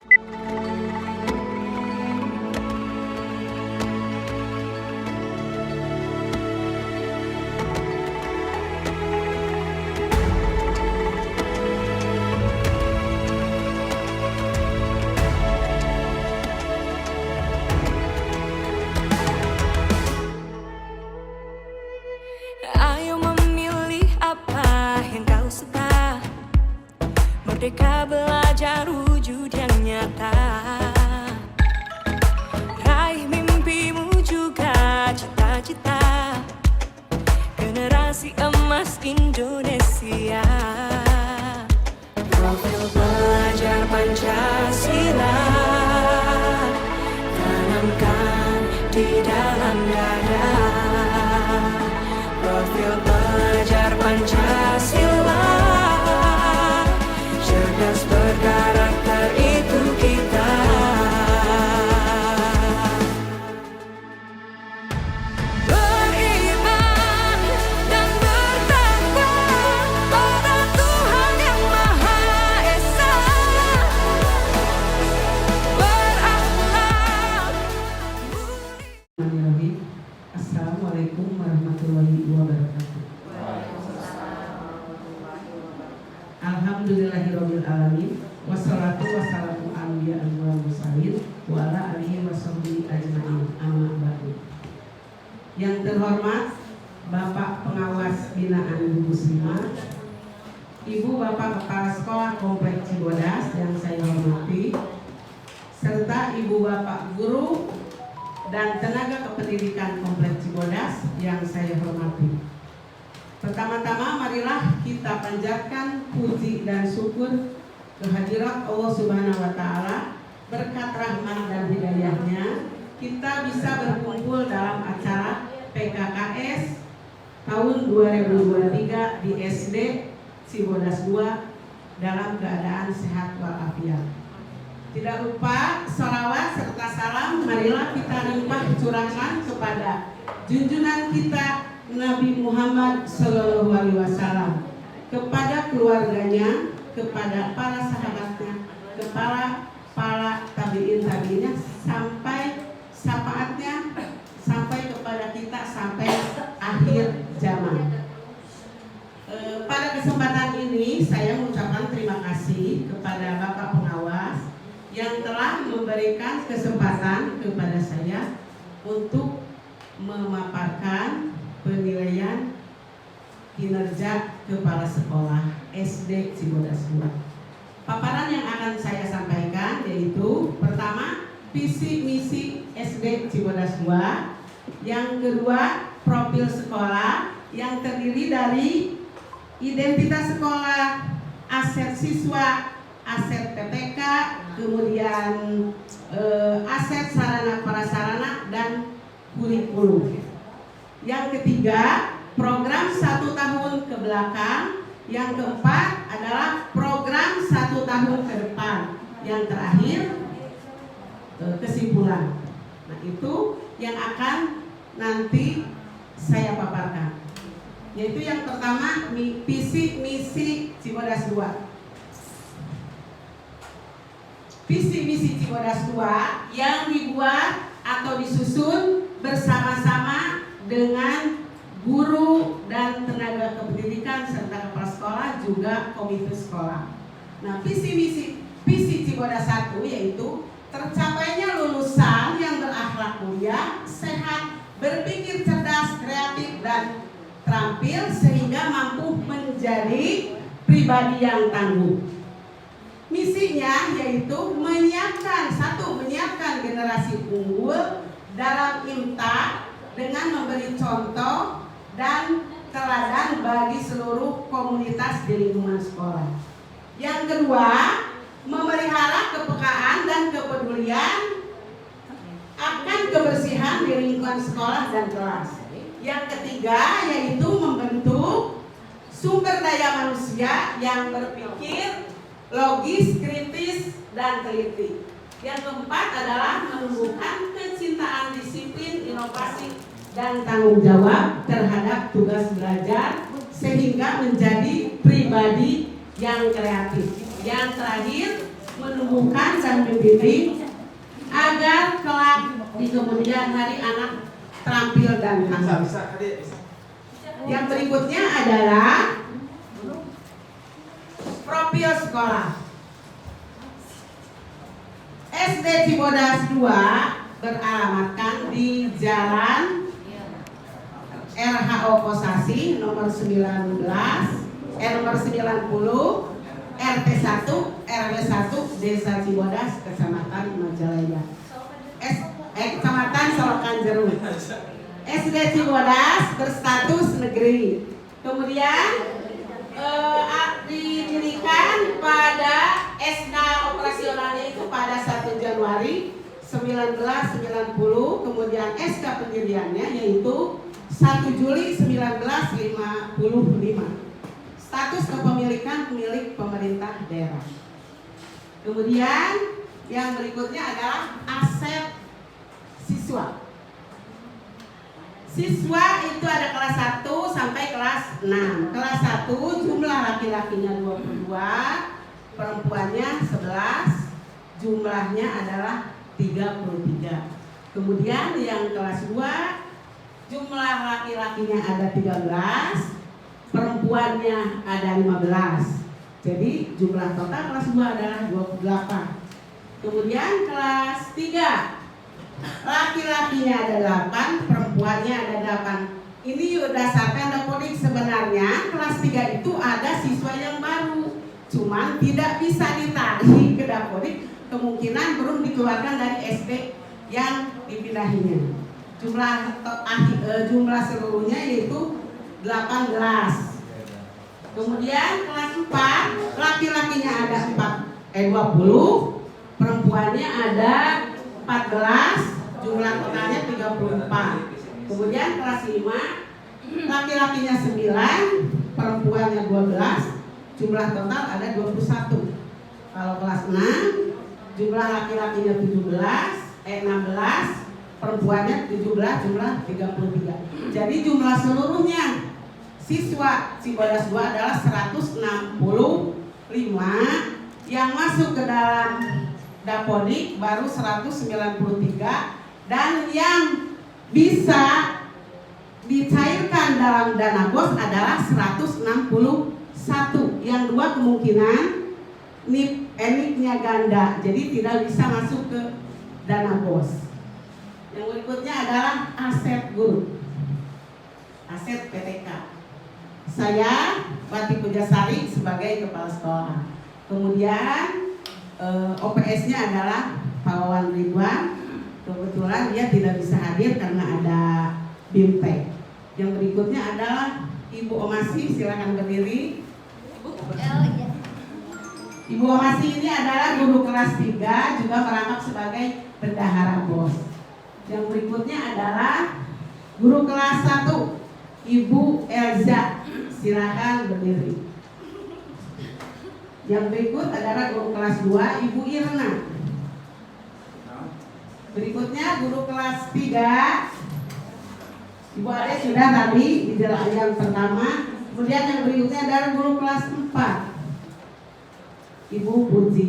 Ayo memilih apa yang kau suka, merdeka belajar wujud yang nyata. Raih mimpimu juga cita-cita, generasi emas Indonesia. Profil belajar Pancasila tanamkan di dalam dada. Profil belajar Pancasila, cerdas berkarakter itu kita. Beriman dan bertakwa pada Tuhan Yang Maha Esa, berakhlak mulia. Assalamualaikum warahmatullahi wabarakatuh. Alhamdulillahirabbil alamin, wassalatu wassalamu anbiya wal mursalin wa ala alihi washabbihi ajmain. Amma ba'du. Yang terhormat Bapak Pengawas Binaan Bu Muslimah, Ibu Bapak Kepala Sekolah Kompleks Cibodas yang saya hormati, serta Ibu Bapak Guru dan tenaga kependidikan Kompleks Cibodas yang saya hormati. Pertama-tama marilah kita panjatkan puji dan syukur kehadirat Allah Subhanahu wa taala. Berkat rahmat dan hidayahnya kita bisa berkumpul dalam acara PKKS tahun 2023 di SD Cibodas 2 dalam keadaan sehat walafiat. Tidak lupa sholawat serta salam marilah kita limpah curahkan kepada junjungan kita Nabi Muhammad SAW, kepada keluarganya, kepada para sahabatnya, kepada para tabiin-tabiinnya, sampai syafaatnya sampai kepada kita sampai akhir zaman. Pada kesempatan ini saya mengucapkan terima kasih kepada Bapak Pengawas yang telah memberikan kesempatan kepada saya untuk memaparkan penilaian kinerja kepala sekolah SD Cibodas 2. Paparan yang akan saya sampaikan yaitu pertama, visi misi SD Cibodas 2, yang kedua, profil sekolah yang terdiri dari identitas sekolah, aset siswa, aset PPK, kemudian aset sarana prasarana dan kurikulum. Yang ketiga, program 1 tahun ke belakang. Yang keempat adalah program 1 tahun ke depan. Yang terakhir, kesimpulan. Nah, itu yang akan nanti saya paparkan. Yaitu yang pertama, visi misi Cibodas 2. Visi misi Cibodas 2 yang dibuat atau disusun bersama-sama dengan guru dan tenaga kependidikan serta kepala sekolah juga komite sekolah. Nah, visi misi Cibodas 1 yaitu tercapainya lulusan yang berakhlak mulia, sehat, berpikir cerdas, kreatif dan terampil sehingga mampu menjadi pribadi yang tangguh. Misinya yaitu menyiapkan generasi unggul dalam IMTA dengan memberi contoh dan teladan bagi seluruh komunitas di lingkungan sekolah. Yang kedua, memelihara kepekaan dan kepedulian akan kebersihan di lingkungan sekolah dan kelas. Yang ketiga yaitu membentuk sumber daya manusia yang berpikir logis, kritis, dan teliti. Yang keempat adalah menumbuhkan kecintaan disiplin, inovasi, dan tanggung jawab terhadap tugas belajar sehingga menjadi pribadi yang kreatif. Yang terakhir, menumbuhkan dan membimbing agar kelak di kemudian hari anak terampil dan tangguh. Yang berikutnya adalah profil sekolah. SD Cibodas 2 beralamatkan di Jalan RHO Kosasi nomor 19 nomor 90 RT 1 RW 1 Desa Cibodas Kecamatan Majalaya Kecamatan Solokan Jeruk. SD Cibodas berstatus negeri. Kemudian didirikan pada SK operasionalnya itu pada 1 Januari 1990, kemudian SK pendiriannya yaitu 1 Juli 1955. Status kepemilikan milik pemerintah daerah. Kemudian yang berikutnya adalah aset siswa. Siswa itu ada kelas 1 sampai kelas 6. Kelas 1 jumlah laki-lakinya 22, perempuannya 11, jumlahnya adalah 33. Kemudian yang kelas 2 jumlah laki-lakinya ada 13, perempuannya ada 15. Jadi jumlah total kelas 2 adalah 28. Kemudian kelas 3 laki-lakinya ada 8, perempuannya ada 8. Ini berdasarkan dapodik. Sebenarnya kelas 3 itu ada siswa yang baru, cuman tidak bisa ditarik ke dapodik, kemungkinan belum dikeluarkan dari SD yang dipindahinya. Jumlah seluruhnya yaitu 18. Kemudian kelas 4 laki-lakinya ada 20, perempuannya ada 14, jumlah totalnya 34. Kemudian kelas 5 laki-lakinya 9, perempuannya 12, jumlah total ada 21. Kalau kelas 6 jumlah laki-lakinya 16, perempuannya 17, jumlah 33. Jadi jumlah seluruhnya siswa Cibodas 2 adalah 165, yang masuk ke dalam dapodik baru 193, dan yang bisa dicairkan dalam dana BOS adalah 161. Yang 2 kemungkinan NIP-nya ganda, jadi tidak bisa masuk ke dana BOS. Yang berikutnya adalah aset guru, aset PTK. Saya Wati Pujasari sebagai kepala sekolah. Kemudian OPS-nya adalah Pak Wawan Ridwan. Kebetulan dia tidak bisa hadir karena ada BIMTEK. Yang berikutnya adalah Ibu Omasi, silakan berdiri. Ibu Omasi ini adalah guru kelas 3, juga merangkap sebagai bendahara BOS. Yang berikutnya adalah guru kelas 1, Ibu Elza, silakan berdiri. Yang berikut adalah guru kelas 2, Ibu Irna. Berikutnya guru kelas 3, Ibu Ade sudah tadi di jalan yang pertama. Kemudian yang berikutnya adalah guru kelas 4, Ibu Puji.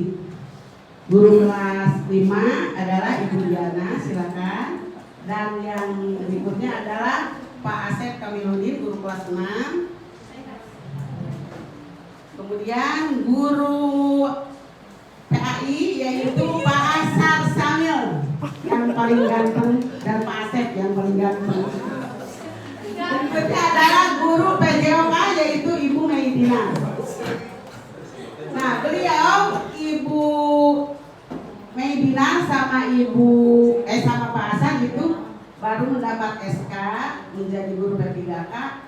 Guru kelas 5 adalah Ibu Diana, silakan. Dan yang berikutnya adalah Pak Asep Kamiludin, guru kelas 6. Kemudian guru PAI yaitu Pak Asar Samil yang paling ganteng, dan Pak Asep yang paling ganteng. Berikutnya adalah guru PJOK yaitu Ibu Maidina. Nah, beliau Ibu Maidina sama sama Pak Asar itu baru mendapat SK menjadi guru P3K.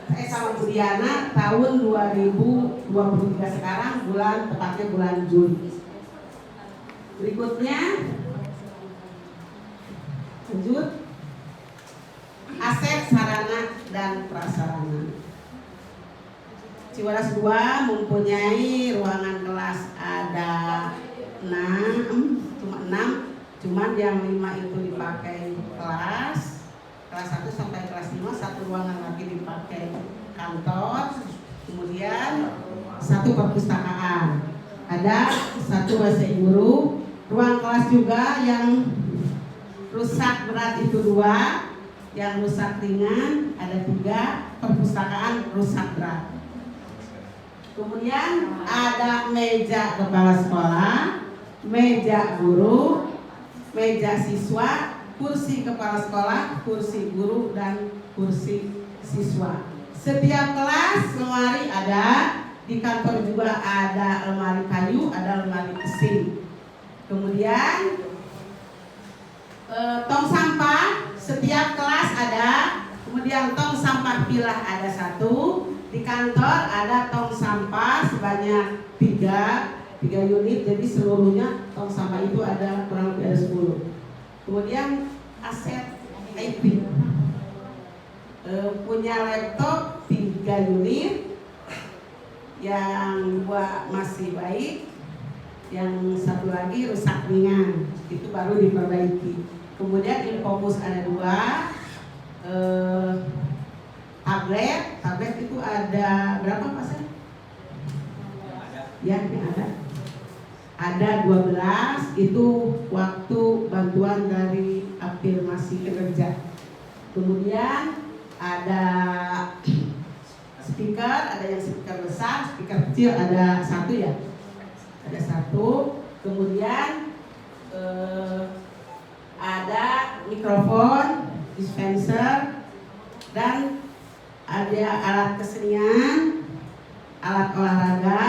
Saya sama Bu Diana tahun 2023 sekarang, tepatnya bulan Juli. Berikutnya lanjut, aset sarana dan prasarana. Cibodas 2 mempunyai ruangan kelas ada 6, cuman yang 5 itu dipakai kelas 1 sampai kelas 5, 1 ruangan lagi dipakai kantor, kemudian 1 perpustakaan. ada 1 bahasa guru. Ruang kelas juga yang rusak berat itu 2, yang rusak ringan ada 3, perpustakaan rusak berat. Kemudian ada meja kepala sekolah, meja guru, meja siswa, kursi kepala sekolah, kursi guru, dan kursi siswa. Setiap kelas lemari ada, di kantor juga ada lemari kayu, ada lemari besi. Kemudian tong sampah setiap kelas ada, kemudian tong sampah pilah ada 1. Di kantor ada tong sampah sebanyak 3 unit, jadi seluruhnya tong sampah itu ada kurang lebih ada 10. Kemudian aset IT, punya laptop 3 unit, yang 2 masih baik, yang 1 lagi rusak ringan, itu baru diperbaiki. Kemudian Infobus ada 2, tablet itu ada berapa Pak Sen? Ya, ini ada 12, itu waktu bantuan dari afirmasi kerja. Kemudian ada speaker, ada yang speaker besar, speaker kecil ada 1 ya, ada 1. Kemudian ada mikrofon, dispenser, dan ada alat kesenian, alat olahraga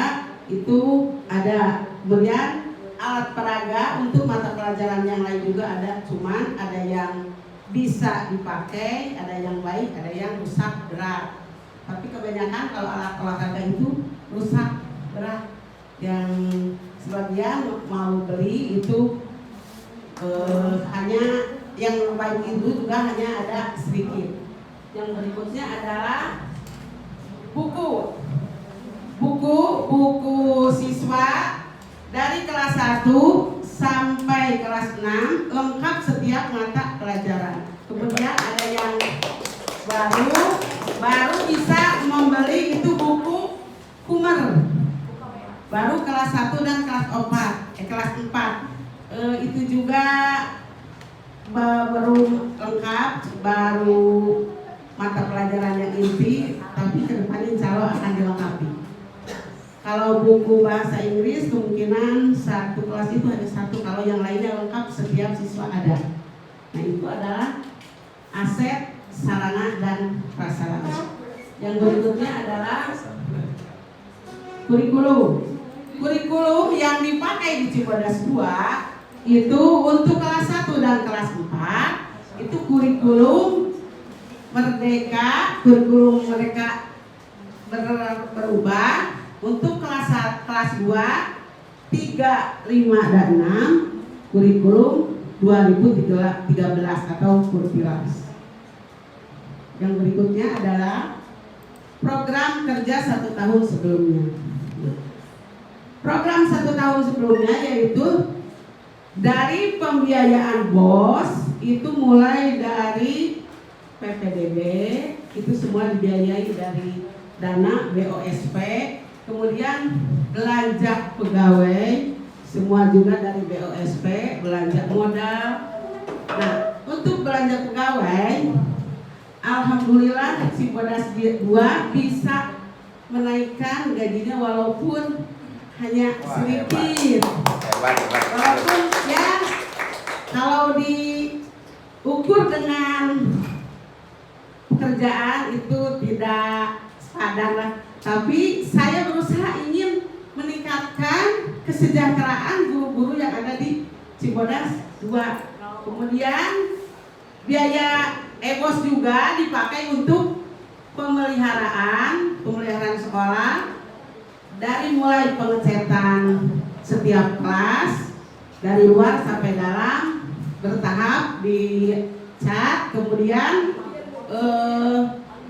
itu ada. Kemudian alat peraga untuk mata pelajaran yang lain juga ada, cuman ada yang bisa dipakai, ada yang baik, ada yang rusak berat. Tapi kebanyakan kalau alat olahraga itu rusak berat. Yang sebagian mau beli itu hanya yang baik itu juga hanya ada sedikit. Yang berikutnya adalah buku siswa dari kelas 1 sampai kelas 6 lengkap setiap mata pelajaran. Kemudian ada yang baru bisa membeli itu buku Kumer, baru kelas 1 dan kelas 4. Itu juga baru lengkap, baru mata pelajaran yang inti, tapi kedepannya insya Allah akan dilengkapi. Kalau buku bahasa Inggris kemungkinan 1 kelas itu ada 1, kalau yang lainnya lengkap setiap siswa ada. Nah, itu adalah aset, sarana, dan prasarana. Yang berikutnya adalah kurikulum. Kurikulum yang dipakai di Cibodas 2 itu untuk kelas 1 dan kelas 4 itu kurikulum Merdeka, kurikulum mereka berubah. Untuk kelas 2, 3, 5, dan 6 kurikulum 2013 atau Kurpilas. Yang berikutnya adalah program kerja 1 tahun sebelumnya. Program 1 tahun sebelumnya yaitu dari pembiayaan BOS itu mulai dari PPDB, itu semua dibiayai dari dana BOSP, kemudian belanja pegawai semua juga dari BOSP, belanja modal. Nah, untuk belanja pegawai alhamdulillah Cibodas 2 bisa menaikkan gajinya walaupun hanya sedikit. Walaupun ya kalau diukur dengan pekerjaan itu tidak sepadan lah. Tapi saya berusaha ingin meningkatkan kesejahteraan guru-guru yang ada di Cibodas 2. Kemudian biaya EBOS juga dipakai untuk pemeliharaan sekolah, dari mulai pengecetan setiap kelas dari luar sampai dalam bertahap dicat. Kemudian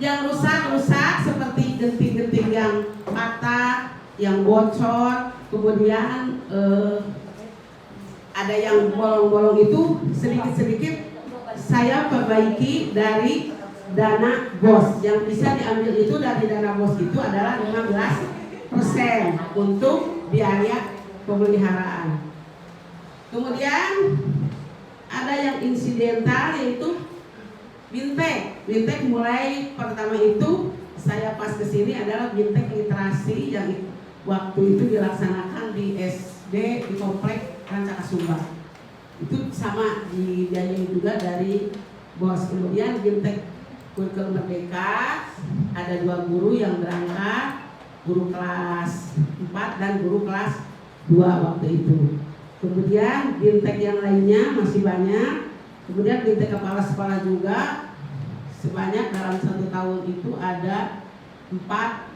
yang rusak seperti genting-genting yang patah, yang bocor, kemudian ada yang bolong-bolong itu sedikit-sedikit saya perbaiki dari dana BOS. Yang bisa diambil itu dari dana BOS itu adalah 15% untuk biaya pemeliharaan. Kemudian ada yang insidental yaitu bintek. Bintek mulai pertama itu saya pas kesini adalah bintek literasi yang waktu itu dilaksanakan di SD di Komplek Rancakasumba. Itu sama dibiayai juga dari BOS. Kemudian bintek kurikulum merdeka ada 2 guru yang berangkat, guru kelas 4 dan guru kelas 2 waktu itu. Kemudian bintek yang lainnya masih banyak. Kemudian bintek kepala sekolah juga sebanyak dalam 1 tahun itu ada 4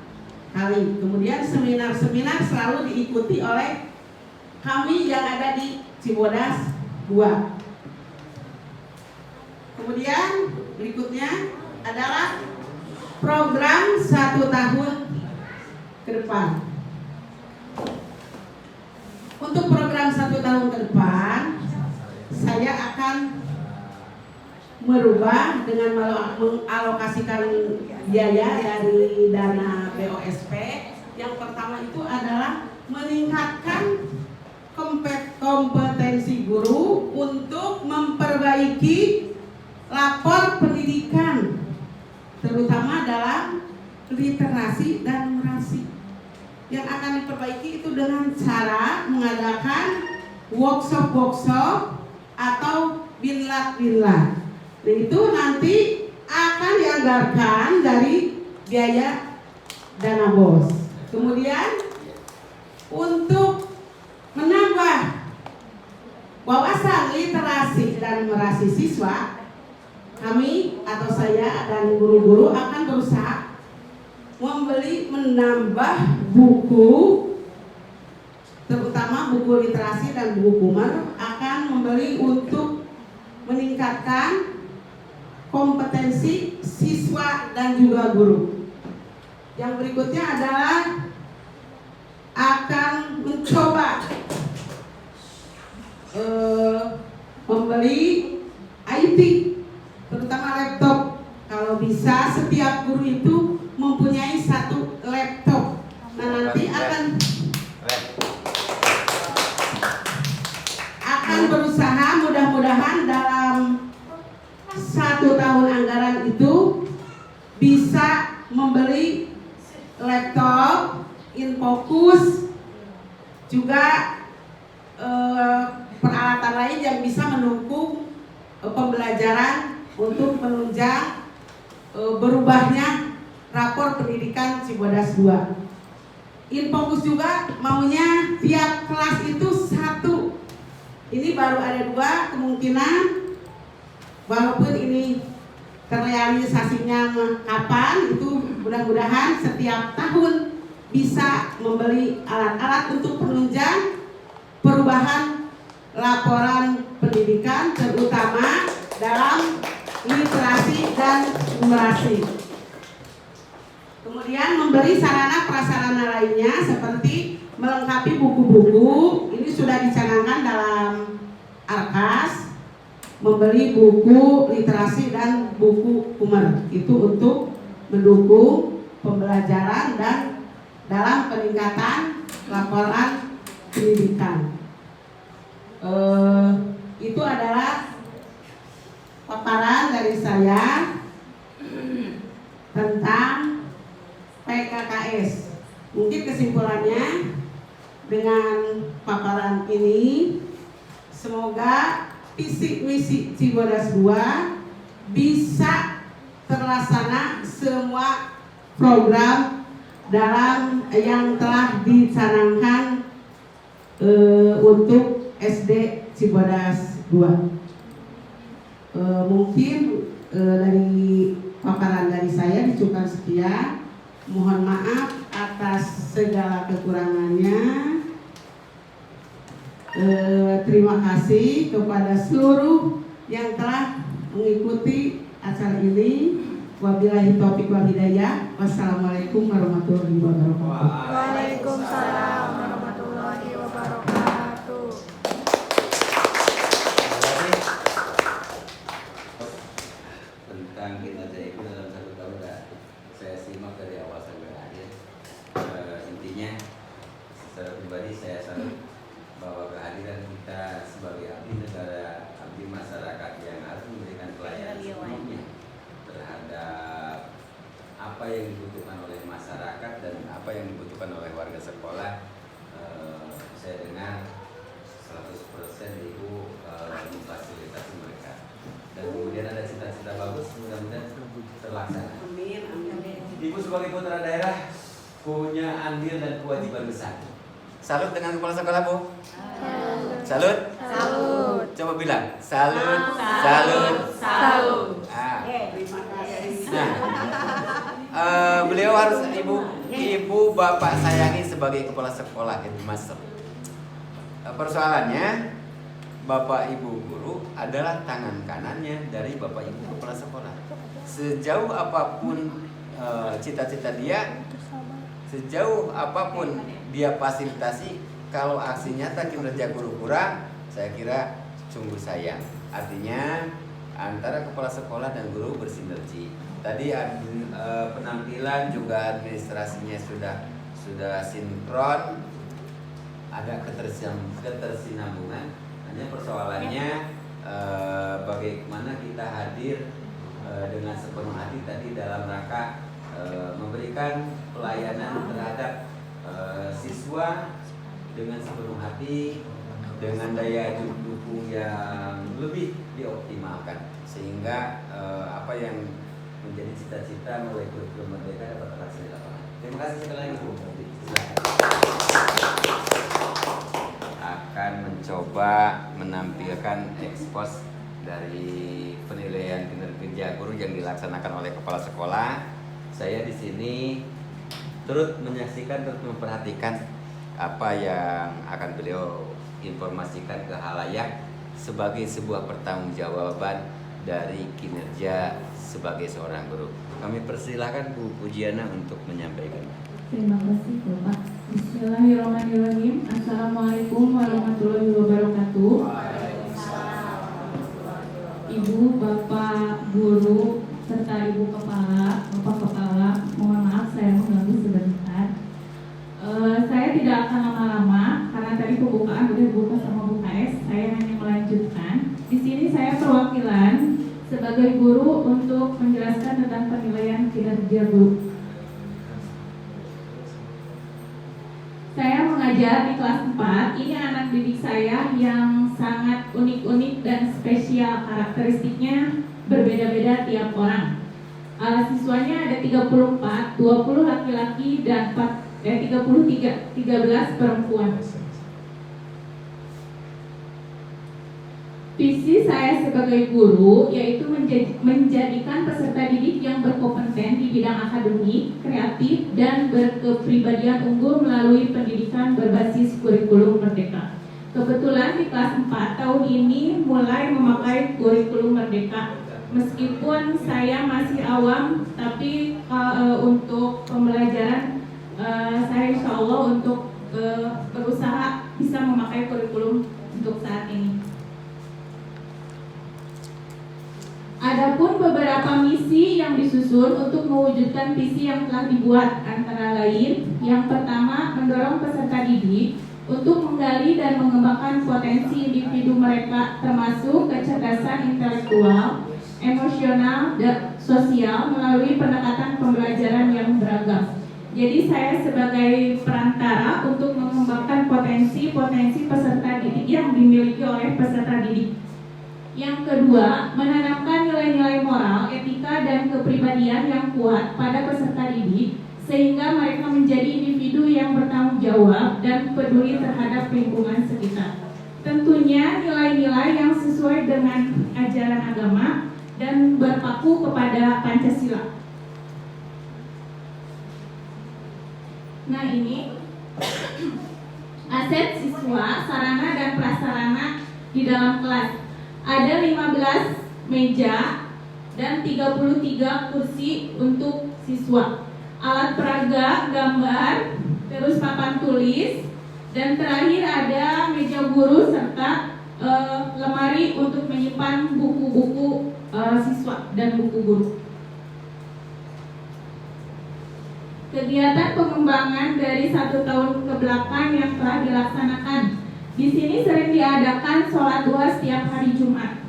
kali. Kemudian seminar-seminar selalu diikuti oleh kami yang ada di Cibodas 2. Kemudian berikutnya adalah program 1 tahun ke depan. Untuk program 1 tahun ke depan, saya akan merubah dengan mengalokasikan biaya dari dana BOSP. Yang pertama itu adalah meningkatkan kompetensi guru untuk memperbaiki lapor pendidikan, terutama dalam literasi dan numerasi. Yang akan diperbaiki itu dengan cara mengadakan workshop atau binlat. Dan itu nanti akan dianggarkan dari biaya dana BOS. Kemudian untuk menambah wawasan literasi dan numerasi siswa, kami atau saya dan guru-guru akan berusaha menambah buku, terutama buku literasi dan buku kumer, akan membeli untuk meningkatkan kompetensi siswa dan juga guru. Yang berikutnya adalah akan mencoba membeli IT, terutama laptop. Kalau bisa setiap guru itu mempunyai 1 laptop. Nah, nanti akan berusaha mudah-mudahan dalam 1 tahun anggaran itu bisa membeli laptop, infocus, juga peralatan lain yang bisa mendukung pembelajaran untuk menunjang berubahnya rapor pendidikan Cibodas 2. Infocus juga maunya tiap kelas itu 1. Ini baru ada 2 kemungkinan, walaupun ini terrealisasinya kapan, itu mudah-mudahan setiap tahun bisa membeli alat-alat untuk penunjang perubahan laporan pendidikan, terutama dalam literasi dan numerasi. Kemudian memberi sarana prasarana lainnya seperti melengkapi buku-buku. Ini sudah dicanangkan dalam Arkas, membeli buku literasi dan buku kumer. Itu untuk mendukung pembelajaran dan dalam peningkatan laporan pendidikan. Itu adalah paparan dari saya tentang PKKS. Mungkin kesimpulannya dengan paparan ini, semoga visi misi Cibodas 2 bisa terlaksana semua program dalam yang telah dicanangkan untuk SD Cibodas 2. Mungkin dari paparan dari saya dicukupkan sekian. Mohon maaf atas segala kekurangannya. Terima kasih kepada seluruh yang telah mengikuti acara ini. Wabillahi taufiq wal hidayah. Wassalamualaikum warahmatullahi wabarakatuh. Waalaikumsalam warahmatullahi wabarakatuh. Tentang kinerja ibu dalam 1 tahun saya simak dari awal sampai akhir. Intinya secara pribadi saya sangat bahwa kehadiran kita sebagai abdi negara, abdi masyarakat yang harus memberikan pelayanan sepenuhnya terhadap apa yang dibutuhkan oleh masyarakat dan apa yang dibutuhkan oleh warga sekolah. Saya dengar 100% Ibu memfasilitasi mereka, dan kemudian ada cita-cita bagus, mudah-mudahan terlaksana. Amin, amin. Ibu sebagai putra daerah punya andil dan kewajiban besar. Salut dengan kepala sekolah, Bu. Salut. Salut. Coba bilang salut, Salut. salut. Salut. Ah. Terima kasih. Nah, beliau harus ibu bapak sayangi sebagai kepala sekolah, headmaster. Persoalannya, bapak ibu guru adalah tangan kanannya dari bapak ibu kepala sekolah. Sejauh apapun cita-cita dia, sejauh apapun dia fasilitasi, kalau aksi nyata kinerja guru kurang, saya kira sungguh sayang. Artinya antara kepala sekolah dan guru bersinergi. Tadi penampilan juga administrasinya sudah sinkron, ada ketersinambungan. Hanya persoalannya bagaimana kita hadir dengan sepenuh hati tadi dalam rangka memberikan pelayanan terhadap siswa dengan sepenuh hati, dengan daya dukung yang lebih dioptimalkan, sehingga apa yang menjadi cita-cita melalui kurikulum Merdeka dapat terlaksana di lapangan. Terima kasih sekali lagi, Bu. Silakan. Akan mencoba menampilkan ekspos dari penilaian kinerja guru yang dilaksanakan oleh kepala sekolah. Saya di sini turut menyaksikan, turut memperhatikan apa yang akan beliau informasikan ke halayak sebagai sebuah pertanggungjawaban dari kinerja sebagai seorang guru. Kami persilahkan Bu Pujiana untuk menyampaikan. Terima kasih Bapak. Bismillahirrahmanirrahim. Assalamualaikum warahmatullahi wabarakatuh. Ibu, Bapak, Guru, serta Ibu Kepala, Bapak Kepala, mohon maaf saya mengganggu sebentar. Saya tidak akan lama-lama karena tadi pembukaan sudah dibuka sama Bu KS. Saya hanya melanjutkan. Di sini saya perwakilan sebagai guru untuk menjelaskan tentang penilaian kinerja guru. Saya mengajar di kelas 4. Ini anak didik saya yang sangat unik-unik dan spesial. Karakteristiknya berbeda-beda tiap orang. Siswanya ada 34, 20 laki-laki dan 13 perempuan. Visi saya sebagai guru yaitu menjadikan peserta didik yang berkompeten di bidang akademik, kreatif, dan berkepribadian unggul melalui pendidikan berbasis kurikulum Merdeka. Kebetulan di kelas 4 tahun ini mulai memakai kurikulum Merdeka. Meskipun saya masih awam, tapi untuk pembelajaran saya insya Allah untuk berusaha bisa memakai kurikulum untuk saat ini. Adapun beberapa misi yang disusun untuk mewujudkan visi yang telah dibuat, antara lain, yang pertama, mendorong peserta didik untuk menggali dan mengembangkan potensi individu mereka, termasuk kecerdasan intelektual, emosional, dan sosial melalui pendekatan pembelajaran yang beragam. Jadi saya sebagai perantara untuk mengembangkan potensi-potensi peserta didik yang dimiliki oleh peserta didik. Yang kedua, menanamkan nilai-nilai moral, etika, dan kepribadian yang kuat pada peserta didik sehingga mereka menjadi individu yang bertanggung jawab dan peduli terhadap lingkungan sekitar. Tentunya nilai-nilai yang sesuai dengan ajaran agama dan berpaku kepada Pancasila. Nah, ini aset siswa, sarana dan prasarana di dalam kelas. Ada 15 meja dan 33 kursi untuk siswa. Alat peraga, gambar, terus papan tulis, dan terakhir ada meja guru serta lemari untuk menyimpan buku-buku siswa dan buku guru. Kegiatan pengembangan dari 1 tahun ke belakang yang telah dilaksanakan Di sini sering diadakan sholat duha setiap hari Jumat.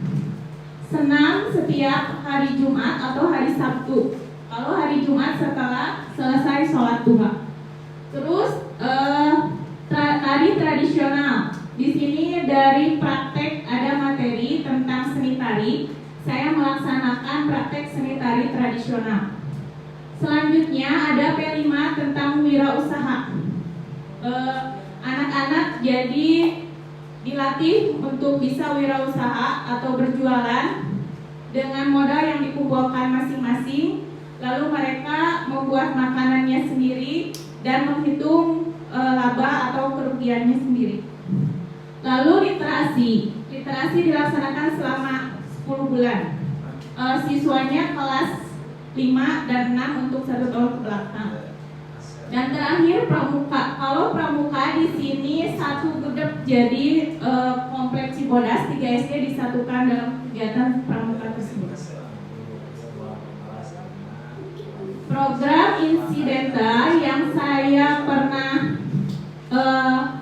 Senam setiap hari Jumat atau hari Sabtu. Kalau hari Jumat setelah selesai sholat duha. Terus tari tradisional. Di sini dari praktek ada materi tentang seni tari. Saya melaksanakan praktek seni tari tradisional. Selanjutnya ada P5 tentang wirausaha. Anak-anak jadi dilatih untuk bisa wirausaha atau berjualan dengan modal yang dikumpulkan masing-masing. Lalu mereka membuat makanannya sendiri dan menghitung laba atau kerugiannya sendiri. Lalu literasi dilaksanakan selama 10 bulan. Siswanya kelas 5 dan 6 untuk 1 tahun ke belakang. Dan terakhir pramuka. Kalau pramuka di sini satu gedep jadi kompleks Cibodas 3 SD disatukan dalam kegiatan pramuka tersebut. Program insidental yang saya pernah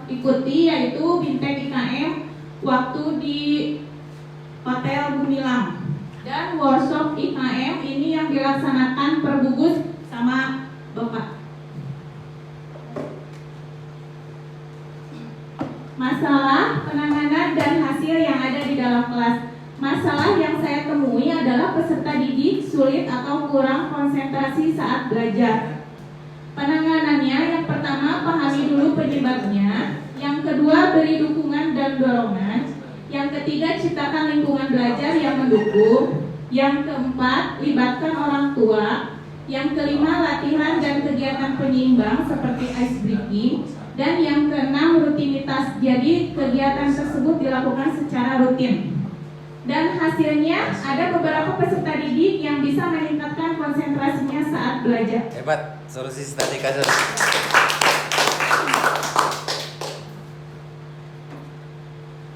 ikuti yaitu Bintek IKM waktu di Hotel Gumilang, dan workshop IKM ini yang dilaksanakan per gugus sama Bapak. Masalah, penanganan, dan hasil yang ada di dalam kelas. Masalah yang saya temui adalah peserta didik sulit atau kurang konsentrasi saat belajar. Penanganannya, yang pertama pahami dulu penyebabnya, yang kedua beri dukungan dan dorongan, yang ketiga ciptakan lingkungan belajar yang mendukung, yang keempat libatkan orang tua, yang kelima latihan dan kegiatan penyeimbang seperti ice breaking, dan yang keenam rutinitas. Jadi kegiatan tersebut dilakukan secara rutin. Dan hasilnya ada beberapa peserta didik yang bisa meningkatkan konsentrasinya saat belajar. Hebat, solusi tadi kasus.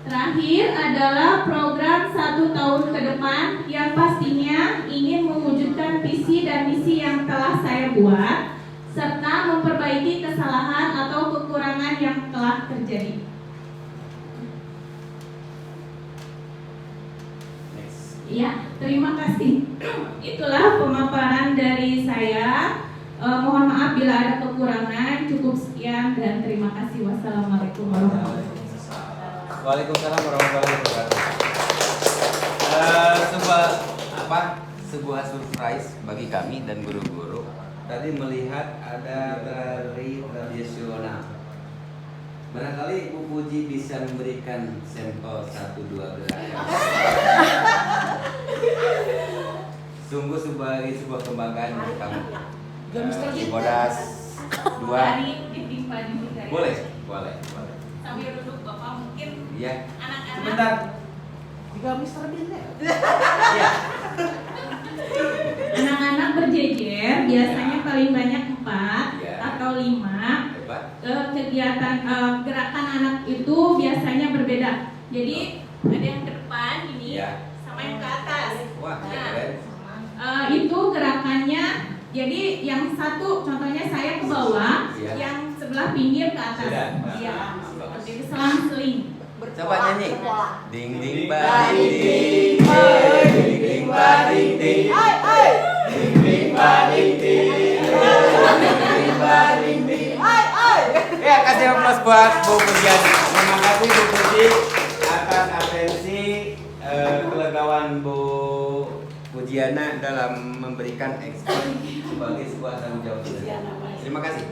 Terakhir adalah program 1 tahun ke depan yang pastinya ingin mewujudkan visi dan misi yang telah saya buat, serta memperbaiki kesalahan atau kekurangan yang telah terjadi. Ya, terima kasih. Itulah pemaparan dari saya. Mohon maaf bila ada kekurangan. Cukup sekian dan terima kasih. Wassalamualaikum warahmatullahi wabarakatuh. Waalaikumsalam warahmatullahi wabarakatuh. Sebuah surprise bagi kami dan guru-guru. Tadi melihat ada tari tradisional. Barangkali Bu Puji bisa memberikan sampel 1-2 gerakan. Sungguh sebagai sebuah kebanggaan bagi kami. Cibodas 2. Boleh. Sambil duduk Bapak mungkin Iya. anak-anak. Sebentar. Juga Mr. Bean ya? Iya. Anak-anak berjejer biasanya paling banyak 4 Ya. atau 5. Hebat. Kegiatan gerakan anak itu biasanya berbeda. Jadi ada yang ke depan ini Ya. sama yang ke atas. Wah, Nah, keren. itu gerakannya. Jadi yang satu contohnya saya ke bawah, Ya. yang sebelah pinggir ke atas. Sudah. Iya. Bagus. Seperti selang-seling. Coba nyanyi. Ding ding ba ding ding. Ding ding ba ding ding. Ding ding ba ding ding. Ding ding ba ding ding. Ya, kasih aplaus buat Bu Pujian. Terima kasih Bu Puji atas atensi kelegawan Bu Pujiana dalam memberikan ekspor sebagai sebuah tanggung jawab. Terima kasih.